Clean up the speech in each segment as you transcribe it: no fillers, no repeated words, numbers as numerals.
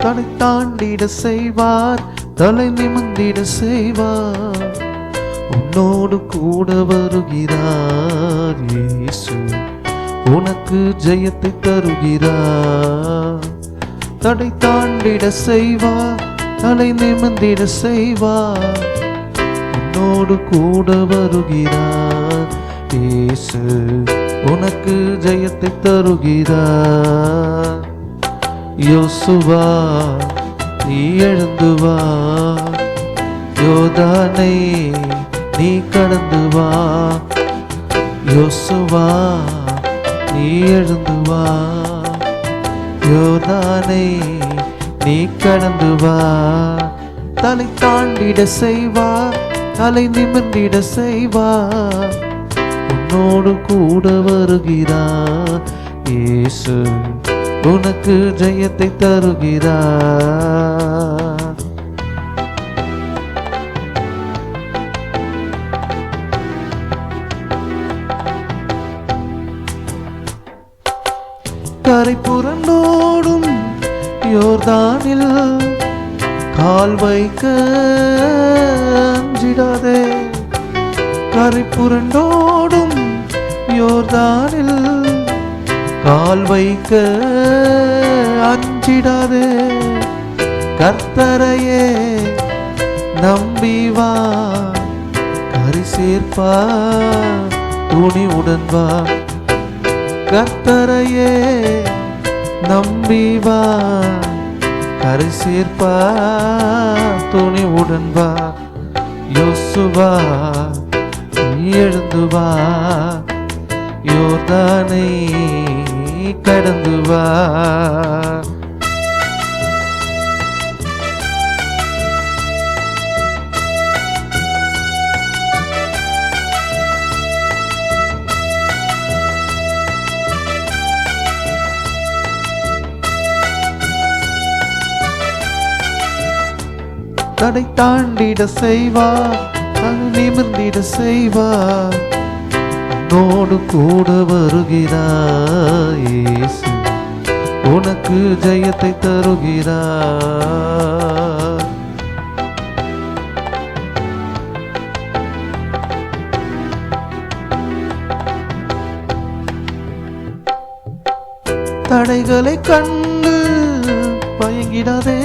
தடை தாண்டிட செய்வார், தலை நிமிர்ந்திட செய்வார். உன்னோடு கூட வருகிறார் இயேசு, உனக்கு ஜெயத்தை தருகிறார். தடை தாண்டிட செய்வார், தலை நிமிர்ந்திட செய்வார். உன்னோடு கூட வருகிறார் இயேசு, உனக்கு ஜெயத்தை தருகிறார். யோசுவா நீ எழுந்து வா, யோர்தானை நீ கடந்து வா. யோசுவா நீ எழுந்து வா, யோர்தானை நீ கடந்து வா. தலை தாண்டிட செய்வார், தலை நிமிர்ந்திட செய்வார். உன்னோடு கூட வருகிறார் இயேசு, உனக்கு ஜெயத்தை தருகிறார். கரை புரண்டோடும் யோர்தானில் கால் வைக்க அஞ்சிடாதே. கரை புரண்டோடும் யோர்தானில் கால் வைக்க அஞ்சிடாதே. கர்த்தரையே நம்பி வா, கரை சேர்ப்பா துணிவுடன் வா. கர்த்தரையே நம்பி வா, கரை சேர்ப்பா துணிவுடன் வா. யோசுவா நீ எழுந்து வா, யோர்தானை கடந்து வா. தடை தாண்டிட செய்வார், தலை நிமிர்ந்திட செய்வார். உன்னோடு கூட வருகிறார் இயேசு, உனக்கு ஜெயத்தை தருகிறார். தடைகளை கண்டு பயங்கிடாதே,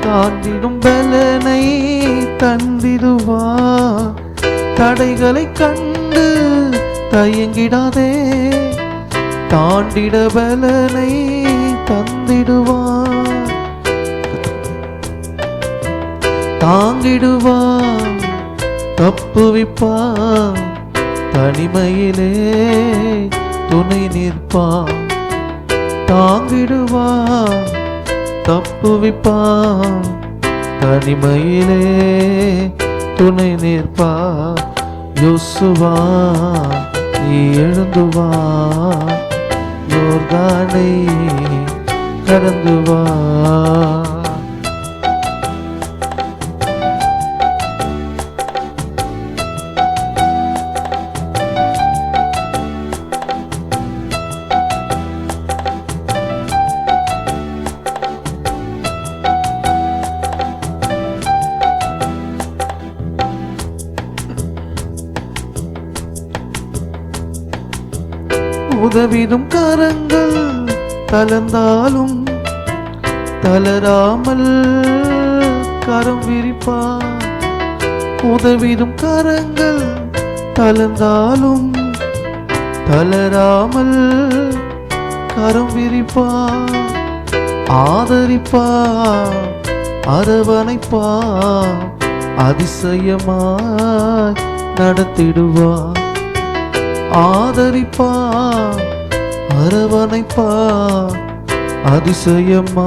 தாண்டிடும் பலனை தந்திடுவார். தடைகளை கண்டு தயங்கிடாதே, தாண்டிட பலனை தந்திடுவார். தாங்கிடுவார், தப்புவிப்பார், தனிமையிலே துணை நிற்பார். தாங்கிடுவார், தப்புவிப்பார், தனிமையிலே துணை நிற்பார். யோசுவா நீ எழுந்து வா, யோர்தானை கடந்து வா. உதவிடும் கரங்கள் தளர்ந்தாலும் தளராமல் கரம் விரிப்பார். உதவிடும் கரங்கள் தளர்ந்தாலும் தளராமல் கரம் விரிப்பார். ஆதரிப்பார், அரவணைப்பார், அதிசயமாய் நடத்திடுவார். ஆதரிப்பார், அரவணைப்பார், அதிசயமா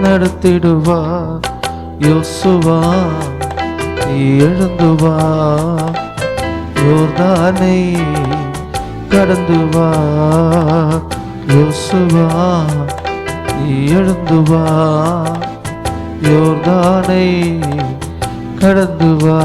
நடத்திடுவார். யோசுவா நீ எழுந்து வா, யோர்தானை கடந்து வா. யோசுவா நீ எழுந்து வா, யோர்தானை கடந்து வா.